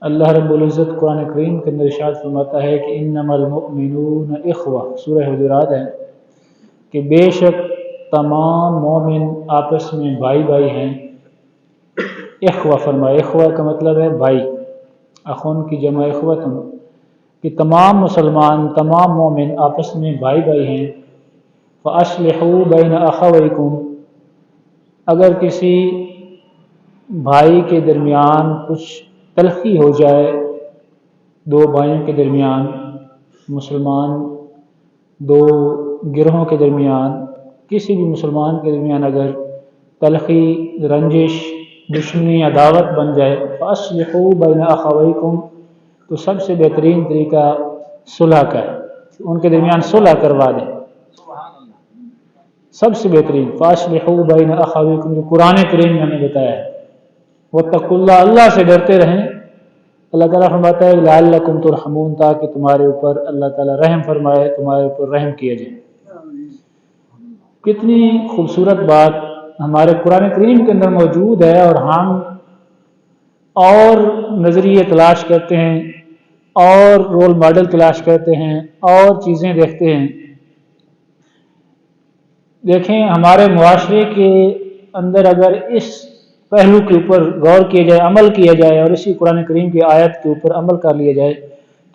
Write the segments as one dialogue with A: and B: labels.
A: اللہ رب العزت قرآن کریم کے اندر ارشاد فرماتا ہے کہ انما المؤمنون اخوہ، سورہ حجرات ہے کہ بے شک تمام مومن آپس میں بھائی بھائی ہیں۔ اخوہ فرمایا، اخوہ کا مطلب ہے بھائی، اخون کی جمع اخوتن، کہ تمام مسلمان تمام مومن آپس میں بھائی بھائی ہیں۔ فَأَصْلِحُوا بَيْنَ أَخَوَيْكُمْ، اگر کسی بھائی کے درمیان کچھ تلخی ہو جائے، دو بھائیوں کے درمیان، مسلمان دو گروہوں کے درمیان، کسی بھی مسلمان کے درمیان اگر تلخی، رنجش، دشمنی، عداوت بن جائے، فَأَصْلِحُوا بَيْنَ أَخَوَيْكُمْ، تو سب سے بہترین طریقہ صلح کا ہے، ان کے درمیان صلح کروا دیں، سب سے بہترین۔ فَأَصْلِحُوا بَيْنَ أَخَوَيْكُمْ، جو قرآن کریم میں ہمیں بتایا ہے۔ وَاتَّقُوا اللَّهَ، اللہ سے ڈرتے رہیں۔ اللہ تعالیٰ فرماتا ہے لَعَلَّكُمْ تُرْحَمُونَ، تاکہ تمہارے اوپر اللہ تعالیٰ رحم فرمائے، تمہارے اوپر رحم کیا جائے۔ کتنی خوبصورت بات ہمارے قرآن کریم کے اندر موجود ہے، اور ہم اور نظریے تلاش کرتے ہیں، اور رول ماڈل تلاش کرتے ہیں، اور چیزیں دیکھتے ہیں۔ دیکھیں ہمارے معاشرے کے اندر اگر اس پہلو کے اوپر غور کیا جائے، عمل کیا جائے، اور اسی قرآن کریم کی آیت کے اوپر عمل کر لیا جائے،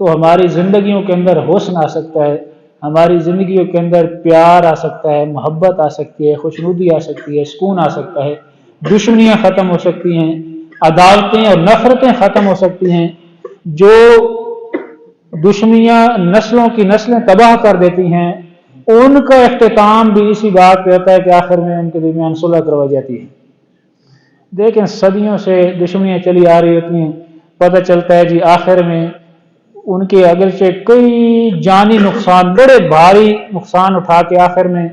A: تو ہماری زندگیوں کے اندر حسن آ سکتا ہے، ہماری زندگیوں کے اندر پیار آ سکتا ہے، محبت آ سکتی ہے، خوشنودی آ سکتی ہے، سکون آ سکتا ہے، دشمنیاں ختم ہو سکتی ہیں، عداوتیں اور نفرتیں ختم ہو سکتی ہیں۔ جو دشمنیاں نسلوں کی نسلیں تباہ کر دیتی ہیں، ان کا اختتام بھی اسی بات پہ ہوتا ہے کہ آخر میں ان کے درمیان صلح کروائی جاتی ہے۔ دیکھیں صدیوں سے دشمنیاں چلی آ رہی ہوتی ہیں، پتہ چلتا ہے جی آخر میں ان کے اگرچہ کئی جانی نقصان، بڑے بھاری نقصان اٹھا کے آخر میں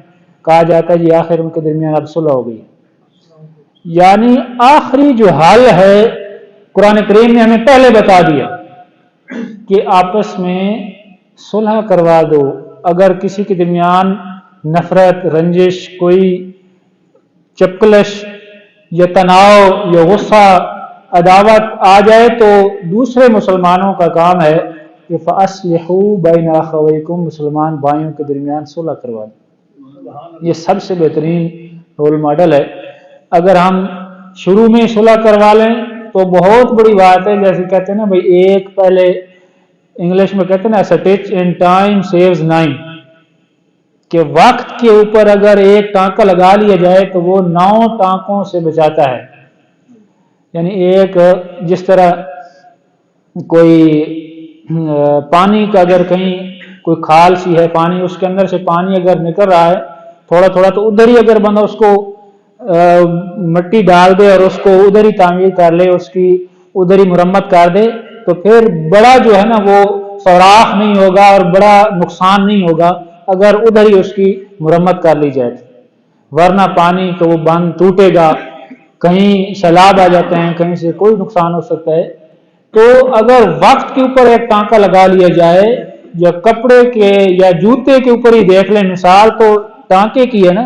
A: کہا جاتا ہے جی آخر ان کے درمیان اب صلح ہو گئی۔ یعنی آخری جو حل ہے قرآن کریم نے ہمیں پہلے بتا دیا کہ آپس میں صلح کروا دو۔ اگر کسی کے درمیان نفرت، رنجش، کوئی چپکلش یا تناؤ یا غصہ، عداوت آ جائے، تو دوسرے مسلمانوں کا کام ہے کہ فَأَصْلِحُوا بَيْنَ أَخَوَيْكُمْ، مسلمان بھائیوں کے درمیان صلح کروا دیں۔ یہ سب سے بہترین رول ماڈل ہے۔ اگر ہم شروع میں صلح کروا لیں تو بہت بڑی بات ہے، جیسے کہتے ہیں نا بھائی، ایک پہلے انگلش میں کہتے ہیں نا سٹچ ان ٹائم سیوز 9، کہ وقت کے اوپر اگر ایک ٹانکا لگا لیا جائے تو وہ 9 ٹانکوں سے بچاتا ہے۔ یعنی ایک جس طرح کوئی پانی کا اگر کہیں کوئی کھال سی ہے، پانی اس کے اندر سے پانی اگر نکل رہا ہے تھوڑا تھوڑا، تو ادھر ہی اگر بندہ اس کو مٹی ڈال دے اور اس کو ادھر ہی تعمیر کر لے، اس کی ادھر ہی مرمت کر دے، تو پھر بڑا جو ہے نا وہ سوراخ نہیں ہوگا اور بڑا نقصان نہیں ہوگا اگر ادھر ہی اس کی مرمت کر لی جائے۔ ورنہ پانی تو وہ بند ٹوٹے گا، کہیں سیلاب آ جاتے ہیں، کہیں سے کوئی نقصان ہو سکتا ہے۔ تو اگر وقت کے اوپر ایک ٹانکا لگا لیا جائے، یا کپڑے کے یا جوتے کے اوپر ہی دیکھ لیں، مثال تو ٹانکے کی ہے نا،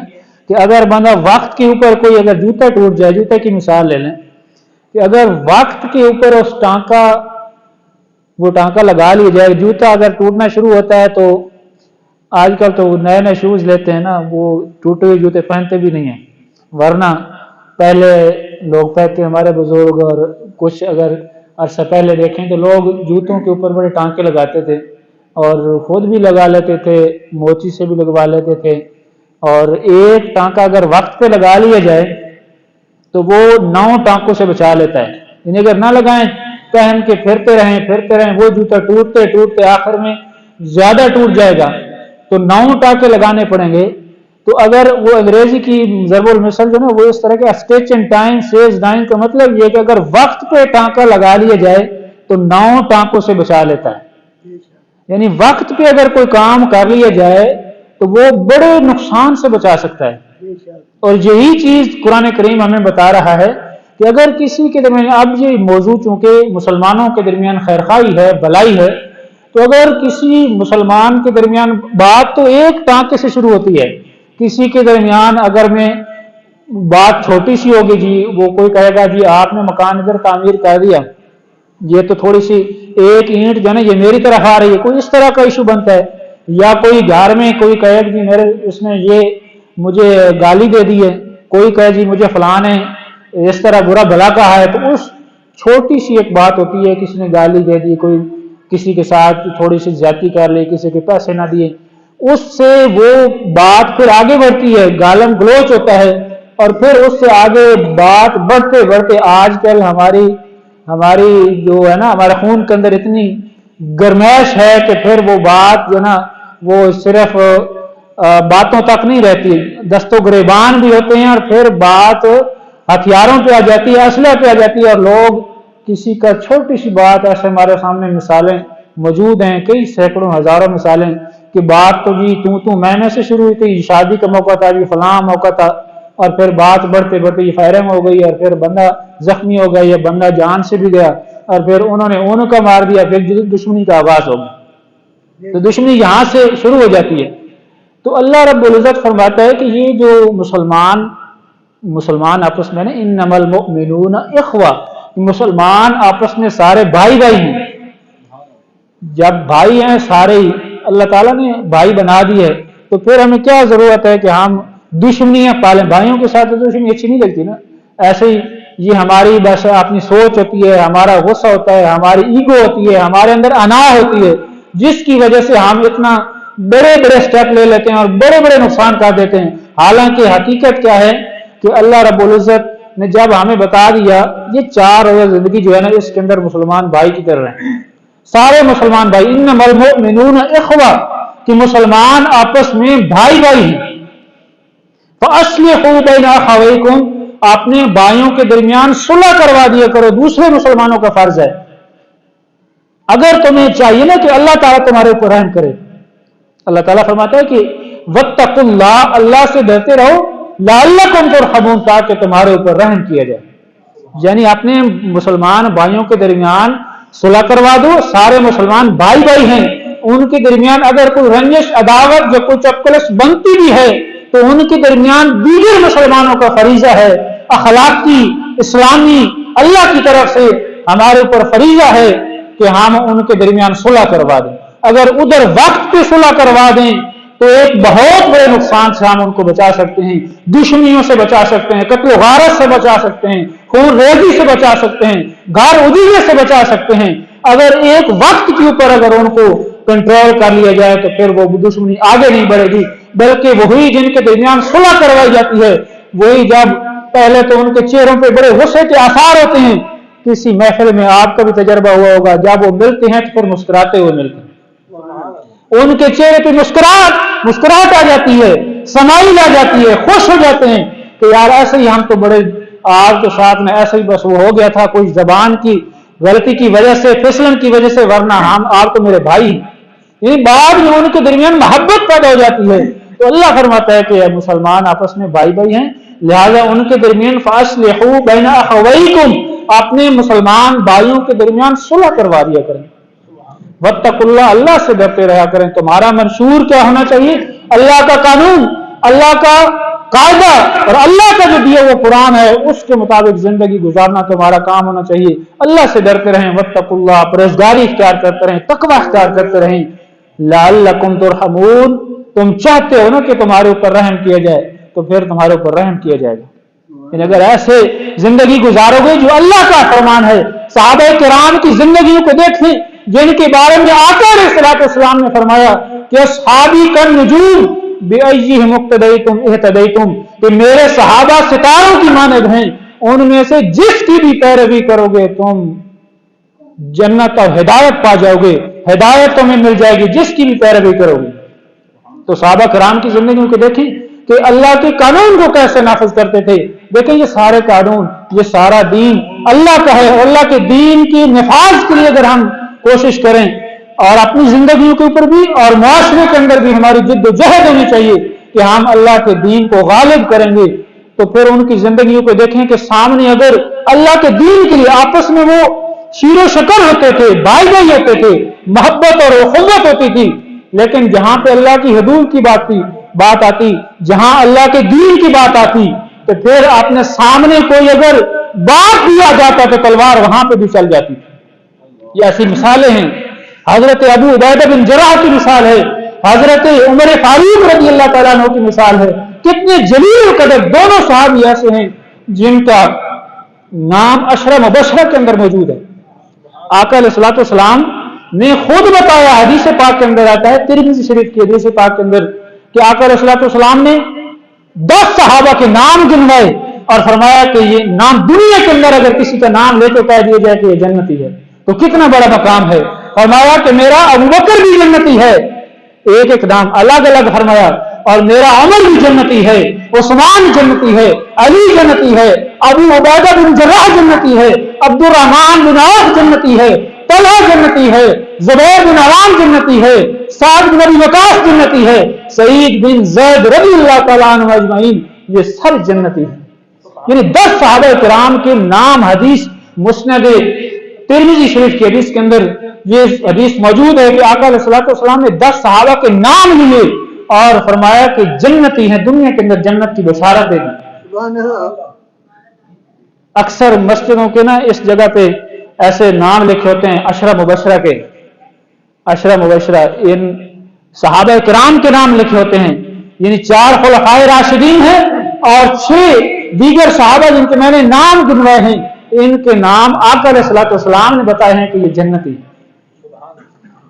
A: کہ اگر بندہ وقت کے اوپر کوئی اگر جوتا ٹوٹ جائے، جوتے کی مثال لے لیں، کہ اگر وقت کے اوپر اس وہ ٹانکا لگا لیا جائے، جوتا اگر ٹوٹنا شروع ہوتا ہے، تو آج کل تو نئے نئے شوز لیتے ہیں نا، وہ ٹوٹے ہوئے جوتے پہنتے بھی نہیں ہیں، ورنہ پہلے لوگ کہتے، ہمارے بزرگ اور کچھ اگر عرصہ پہلے دیکھیں تو لوگ جوتوں کے اوپر بڑے ٹانکے لگاتے تھے، اور خود بھی لگا لیتے تھے، موچی سے بھی لگوا لیتے تھے، اور ایک ٹانکا اگر وقت پہ لگا لیا جائے تو وہ 9 ٹانکوں سے بچا لیتا ہے۔ یعنی اگر نہ لگائیں، پہن کے پھرتے رہیں، وہ جوتا ٹوٹتے ٹوٹتے آخر میں زیادہ ٹوٹ جائے گا، تو 9 ٹانکے لگانے پڑیں گے۔ تو اگر وہ انگریزی کی ضرب المثل جو نا، وہ اس طرح کے اسٹیچ ان ٹائم سیوز 9 کا مطلب یہ کہ اگر وقت پہ ٹانکا لگا لیا جائے تو 9 ٹانکوں سے بچا لیتا ہے۔ یعنی وقت پہ اگر کوئی کام کر لیا جائے تو وہ بڑے نقصان سے بچا سکتا ہے۔ اور یہی چیز قرآن کریم ہمیں بتا رہا ہے کہ اگر کسی کے درمیان، اب یہ موضوع چونکہ مسلمانوں کے درمیان خیرخواہی ہے، بھلائی ہے، تو اگر کسی مسلمان کے درمیان بات تو ایک ٹانکے سے شروع ہوتی ہے، کسی کے درمیان اگر میں بات چھوٹی سی ہوگی، جی وہ کوئی کہے گا جی آپ نے مکان ادھر تعمیر کر دیا، یہ تو تھوڑی سی ایک اینٹ جو ہے نا یہ میری طرف آ رہی ہے، کوئی اس طرح کا ایشو بنتا ہے، یا کوئی گھر میں کوئی کہے جی میرے اس نے یہ مجھے گالی دے دی ہے، کوئی کہے جی مجھے فلاں نے اس طرح برا بھلا کہا ہے، تو اس چھوٹی سی ایک بات ہوتی ہے، کسی نے گالی دے دی، کوئی کسی کے ساتھ تھوڑی سی زیادتی کر لی، کسی کے پیسے نہ دیے، اس سے وہ بات پھر آگے بڑھتی ہے، گالم گلوچ ہوتا ہے، اور پھر اس سے آگے بات بڑھتے بڑھتے آج کل ہماری جو ہے نا ہمارے خون کے اندر اتنی گرمائش ہے کہ پھر وہ بات جو نا وہ صرف باتوں تک نہیں رہتی، دست و گریبان بھی ہوتے ہیں، اور پھر بات ہتھیاروں پہ آ جاتی ہے، اسلحے پہ آ جاتی ہے، اور لوگ کسی کا چھوٹی سی بات، ایسے ہمارے سامنے مثالیں موجود ہیں، کئی سینکڑوں ہزاروں مثالیں، کہ بات تو جی تو میں سے شروع ہوئی تھی، شادی کا موقع تھا جی فلاں موقع تھا، اور پھر بات بڑھتے بڑھتے یہ فائرنگ ہو گئی، اور پھر بندہ زخمی ہو گیا یا بندہ جان سے بھی گیا، اور پھر انہوں نے ان کا مار دیا، پھر دشمنی کا آغاز ہو گیا، تو دشمنی یہاں سے شروع ہو جاتی ہے۔ تو اللہ رب العزت فرماتا ہے کہ یہ جو مسلمان آپس میں نا انما المؤمنون اخوہ، مسلمان آپس میں سارے بھائی بھائی ہیں، جب بھائی ہیں سارے ہی اللہ تعالیٰ نے بھائی بنا دی ہے، تو پھر ہمیں کیا ضرورت ہے کہ ہم دشمنیاں پالیں؟ بھائیوں کے ساتھ دشمنی اچھی نہیں لگتی نا، ایسے ہی یہ ہماری بس اپنی سوچ ہوتی ہے، ہمارا غصہ ہوتا ہے، ہماری ایگو ہوتی ہے، ہمارے اندر انا ہوتی ہے، جس کی وجہ سے ہم اتنا بڑے بڑے سٹیپ لے لیتے ہیں اور بڑے بڑے نقصان کر دیتے ہیں۔ حالانکہ حقیقت کیا ہے کہ اللہ رب العزت نے جب ہمیں بتا دیا یہ 4 روزہ زندگی جو ہے نا اس کے اندر مسلمان بھائی کی طرح ہیں، سارے مسلمان بھائی، انما المؤمنون اخوہ، کہ مسلمان آپس میں بھائی بھائی ہیں، فاصلحوا بین اخویکم، اپنے بھائیوں کے درمیان صلح کروا دیا کرو، دوسرے مسلمانوں کا فرض ہے۔ اگر تمہیں چاہیے نا کہ اللہ تعالیٰ تمہارے اوپر رحم کرے، اللہ تعالیٰ فرماتا ہے کہ واتقوا اللہ، اللہ سے ڈرتے رہو، لعلکم ترحمون، تاکہ تمہارے اوپر رحم کیا جائے، یعنی اپنے مسلمان بھائیوں کے درمیان صلح کروا دو، سارے مسلمان بھائی بھائی ہیں، ان کے درمیان اگر کوئی رنجش عداوت جو کچھ چپکلش بنتی بھی ہے تو ان کے درمیان دیگر مسلمانوں کا فریضہ ہے، اخلاقی اسلامی اللہ کی طرف سے ہمارے اوپر فریضہ ہے کہ ہم ان کے درمیان صلح کروا دیں۔ اگر ادھر وقت پہ صلح کروا دیں تو ایک بہت بڑے نقصان سے ہم ان کو بچا سکتے ہیں، دشمنیوں سے بچا سکتے ہیں، قتل و غارت سے بچا سکتے ہیں، خون ریزی سے بچا سکتے ہیں، گھر اجڑنے سے بچا سکتے ہیں۔ اگر ایک وقت کے اوپر اگر ان کو کنٹرول کر لیا جائے تو پھر وہ دشمنی آگے نہیں بڑھے گی، بلکہ وہی جن کے درمیان صلح کروائی جاتی ہے وہی جب پہلے تو ان کے چہروں پہ بڑے غصے کے آثار ہوتے ہیں، کسی محفل میں آپ کا بھی تجربہ ہوا ہوگا، جب وہ ملتے ہیں تو پھر مسکراتے ہوئے ملتے ہیں، ان کے چہرے پہ مسکراہٹ آ جاتی ہے، سمائل آ جاتی ہے، خوش ہو جاتے ہیں کہ یار ایسے ہی ہم تو بڑے آپ کے ساتھ میں ایسے ہی بس وہ ہو گیا تھا، کوئی زبان کی غلطی کی وجہ سے، پھسلن کی وجہ سے، ورنہ ہم آپ تو میرے بھائی ہیں۔ یہ بعد میں ان کے درمیان محبت پیدا ہو جاتی ہے۔ تو اللہ فرماتا ہے کہ مسلمان آپس میں بھائی بھائی ہیں، لہذا ان کے درمیان فاصلحوا بین اخویکم، اپنے مسلمان بھائیوں کے درمیان صلح کروا دیا کریں، واتقوا اللہ، اللہ سے ڈرتے رہا کریں۔ تمہارا منشور کیا ہونا چاہیے؟ اللہ کا قانون، اللہ کا قاعدہ اور اللہ کا جو دیا وہ قرآن ہے اس کے مطابق زندگی گزارنا تمہارا کام ہونا چاہیے۔ اللہ سے ڈرتے رہیں، واتقوا اللہ، پرہیزگاری اختیار کرتے رہیں، تقوی اختیار کرتے رہیں، لعلکم ترحمون، تم چاہتے ہو نا کہ تمہارے اوپر رحم کیا جائے تو پھر تمہارے اوپر رحم کیا جائے گا۔ لیکن اگر ایسے زندگی گزارو گے جو اللہ کا فرمان ہے، صحابہ کرام کی زندگیوں کو دیکھیں جن کے بارے میں آقا علیہ الصلوۃ والسلام نے فرمایا کہ اصحابی کالنجوم بأیہم اقتدیتم اہتدیتم، کہ میرے صحابہ ستاروں کی مانند ہیں، ان میں سے جس کی بھی پیروی کرو گے تم جنت اور ہدایت پا جاؤ گے، ہدایت تمہیں مل جائے گی جس کی بھی پیروی کرو گے۔ تو صحابہ کرام کی زندگیوں کو دیکھیں کہ اللہ کے قانون کو کیسے نافذ کرتے تھے۔ دیکھیں یہ سارے قانون، یہ سارا دین اللہ کا ہے، اور اللہ کے دین کی نفاذ کے لیے اگر ہم کوشش کریں اور اپنی زندگیوں کے اوپر بھی اور معاشرے کے اندر بھی ہماری جد و جہد ہونی چاہیے کہ ہم اللہ کے دین کو غالب کریں گے، تو پھر ان کی زندگیوں کو دیکھیں کہ سامنے اگر اللہ کے دین کے لیے آپس میں وہ شیر و شکر ہوتے تھے، بھائی بھائی ہوتے تھے، محبت اور اخوت ہوتی تھی، لیکن جہاں پہ اللہ کی حدود کی بات آتی، جہاں اللہ کے دین کی بات آتی، تو پھر اپنے سامنے کوئی اگر بات دیا جاتا تو تلوار وہاں پہ بھی چل جاتی تھی۔ یہ ایسی مثالیں ہیں. حضرت ابو عبیدہ بن جراح کی مثال ہے, حضرت عمر فاروق رضی اللہ تعالیٰ عنہ کی مثال ہے. کتنے جلیل قدر دونوں صحابی ایسے ہیں جن کا نام عشرہ مبشرہ کے اندر موجود ہے. آقا علیہ الصلوۃ والسلام نے خود بتایا, حدیث پاک کے اندر آتا ہے, ترمذی شریف کی حدیث پاک کے اندر, کہ آقا علیہ الصلوۃ والسلام نے 10 صحابہ کے نام گنوائے اور فرمایا کہ یہ نام دنیا کے اندر اگر کسی کا نام لے تو کہہ دیا جائے کہ یہ جنتی ہے, تو کتنا بڑا مقام ہے. فرمایا کہ میرا ابو بکر بھی جنتی ہے, ایک ایک نام الگ الگ فرمایا, اور میرا عمر بھی جنتی ہے, عثمان جنتی ہے, علی جنتی ہے, ابو عبیدہ بن جراح جنتی ہے, عبد الرحمن بن عوف جنتی ہے, طلحہ جنتی ہے, زبیر بن عوام جنتی ہے, سعد بن ابی وقاص جنتی ہے, سعید بن زید رضی اللہ تعالیٰ عنہ اجمعین, یہ سب جنتی ہیں. یعنی 10 صحابہ کرام کے نام حدیث مسند ترمذی شریف کی حدیث کے اندر یہ حدیث موجود ہے کہ آقا علیہ الصلوۃ والسلام نے 10 صحابہ کے نام لیے اور فرمایا کہ جنتی ہیں, دنیا کے اندر جنت کی بشارت دے دی. اکثر مسجدوں کے نا اس جگہ پہ ایسے نام لکھے ہوتے ہیں عشرہ مبشرہ کے, عشرہ مبشرہ, ان صحابہ کرام کے نام لکھے ہوتے ہیں. یعنی 4 خلفائے راشدین ہیں اور 6 دیگر صحابہ جن کے میں نے نام گنوائے ہیں, ان کے نام آقا علیہ الصلوۃ والسلام نے بتائے ہیں کہ یہ جنتی.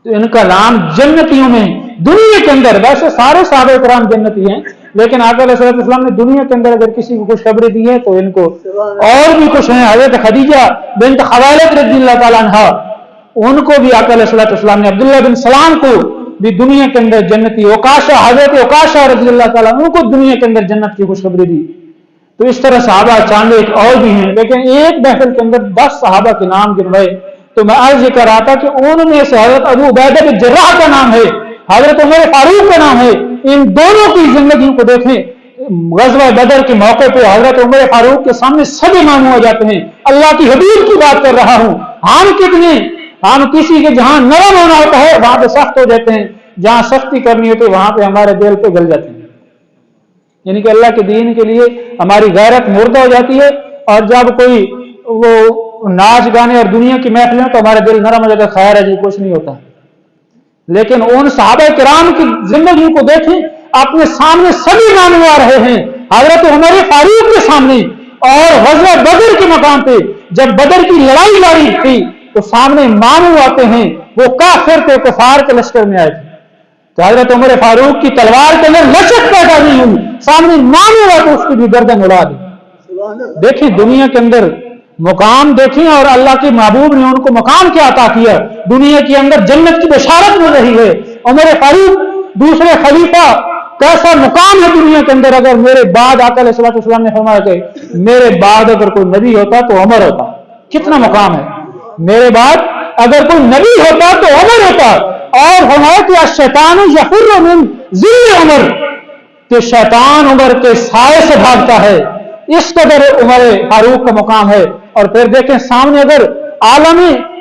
A: تو ان کا نام جنتیوں میں دنیا کے اندر, ویسے سارے صحابہ کرام جنتی ہیں, لیکن آقا علیہ الصلوۃ والسلام نے دنیا کے اندر اگر کسی کو خوشخبری دی ہے تو ان کو اور بھی کچھ ہیں. حضرت خدیجہ بنت خویلد رضی اللہ تعالیٰ عنہا, ان کو بھی آقا علیہ الصلوۃ والسلام نے, عبداللہ بن سلام کو بھی دنیا کے اندر جنتی, عکاشہ, حضرت عکاشہ رضی اللہ تعالیٰ عنہ کو دنیا کے اندر جنت کی خوشخبری دی. تو اس طرح صحابہ چاندے اور بھی ہیں, لیکن ایک محفل کے اندر 10 صحابہ کے نام گنوائے. تو میں عرض یہ کر رہا تھا کہ ان میں سے حضرت ابو عبیدہ بن جراح کا نام ہے, حضرت عمر فاروق کا نام ہے. ان دونوں کی زندگیوں کو دیکھیں, غزوہ بدر کے موقع پہ حضرت عمر فاروق کے سامنے سب امام ہو جاتے ہیں. اللہ کی حبیب کی بات کر رہا ہوں. ہم کسی کے جہاں نرم ہونا ہوتا ہے وہاں پہ سخت ہو جاتے ہیں, جہاں سختی کرنی ہوتی ہے وہاں پہ ہمارے دل پہ گل جاتے ہیں. یعنی کہ اللہ کے دین کے لیے ہماری غیرت مردہ ہو جاتی ہے, اور جب کوئی وہ ناچ گانے اور دنیا کی محفلیں تو ہمارا دل نرم ہو جاتا ہے, خیر ہے جی کچھ نہیں ہوتا. لیکن ان صحابہ کرام کی زندگی کو دیکھیں, اپنے سامنے سبھی نام آ رہے ہیں. حضرت عمر فاروق کے سامنے اور غزوہ بدر کے مقام پہ جب بدر کی لڑائی لڑی تھی تو سامنے ماموں آتے ہیں, وہ کافر تھے, کفار کے لشکر میں آئے تھے. تو حضرت عمر فاروق کی تلوار کے اندر لچک پیدا نہیں ہوئی, سامنے ماموں آ تو اس کی بھی گردن اڑا دی. دیکھیں دنیا کے اندر مقام دیکھیں, اور اللہ کے محبوب نے ان کو مقام کیا عطا کیا. دنیا کے اندر جنت کی بشارت مل رہی ہے. عمر فاروق دوسرے خلیفہ, کیسا مقام ہے دنیا کے اندر. اگر میرے بعد آقا علیہ الصلوۃ والسلام نے فرمایا کہ میرے بعد اگر کوئی نبی ہوتا تو عمر ہوتا, کتنا مقام ہے. میرے بعد اگر کوئی نبی ہوتا تو عمر ہوتا. اور فرمایا کہ الشیطان یفر من ذل عمر, کہ شیطان عمر کے سائے سے بھاگتا ہے. اس قدر عمر فاروق کا مقام ہے. اور پھر دیکھیں سامنے اگر عالم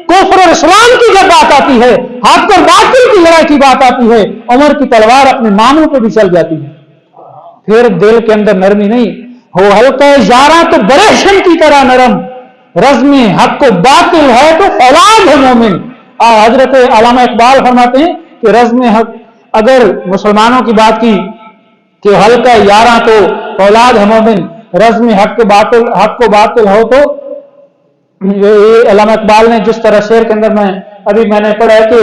A: کفر اور اسلام کی جب بات آتی ہے, حق اور باطل کی لڑائی کی بات آتی ہے, عمر کی تلوار اپنے ماموں پہ بھی چل جاتی ہے. پھر دل کے اندر نرمی نہیں ہو, ہلکا یاراں تو بریشم کی طرح نرم, رزم حق و باطل ہے تو فولاد ہے مومن. حضرت علامہ اقبال فرماتے ہیں کہ رزم حق, اگر مسلمانوں کی بات کی کہ ہلکا یاراں تو فولاد ہے مومن, رزم حق و باطل ہو تو یہ علامہ اقبال نے جس طرح شعر کے اندر میں نے پڑھا ہے کہ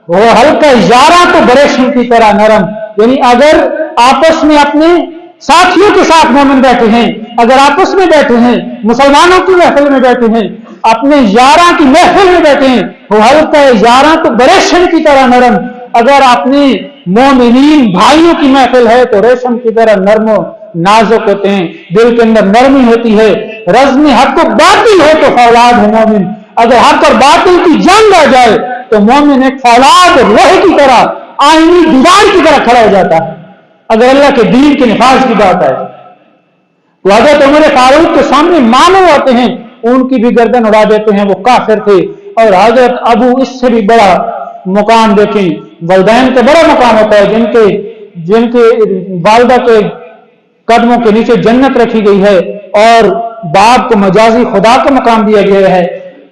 A: وہ ہلکا یاراں تو بریشم کی طرح نرم. یعنی اگر آپس میں اپنے ساتھیوں کے ساتھ مومن بیٹھے ہیں, اگر آپس میں بیٹھے ہیں, مسلمانوں کی محفل میں بیٹھے ہیں, اپنے یاراں کی محفل میں بیٹھے ہیں, وہ ہلکا یاراں تو بریشم کی طرح نرم. اگر اپنے مومنین بھائیوں کی محفل ہے تو ریشم کی طرح نرم و نازک ہوتے ہیں, دل کے اندر نرمی ہوتی ہے. رزم حق و باطل ہو تو فولاد ہے مومن. اگر حق اور باطل کی جنگ آ جائے تو مومن ایک فولاد لوہے کی طرح, آئینی دیوار کی طرح کھڑا ہو جاتا ہے. اگر اللہ کے دین کے نفاذ کی بات آئے تو حضرت عمر فاروق کے سامنے ماموں آتے ہیں, ان کی بھی گردن اڑا دیتے ہیں, وہ کافر تھے. اور حضرت ابو اس سے بھی بڑا مقام دیکھیں, والدین کا بڑا مقام ہوتا ہے, جن کے والدہ کے قدموں کے نیچے جنت رکھی گئی ہے, اور باپ کو مجازی خدا کا مقام دیا گیا ہے.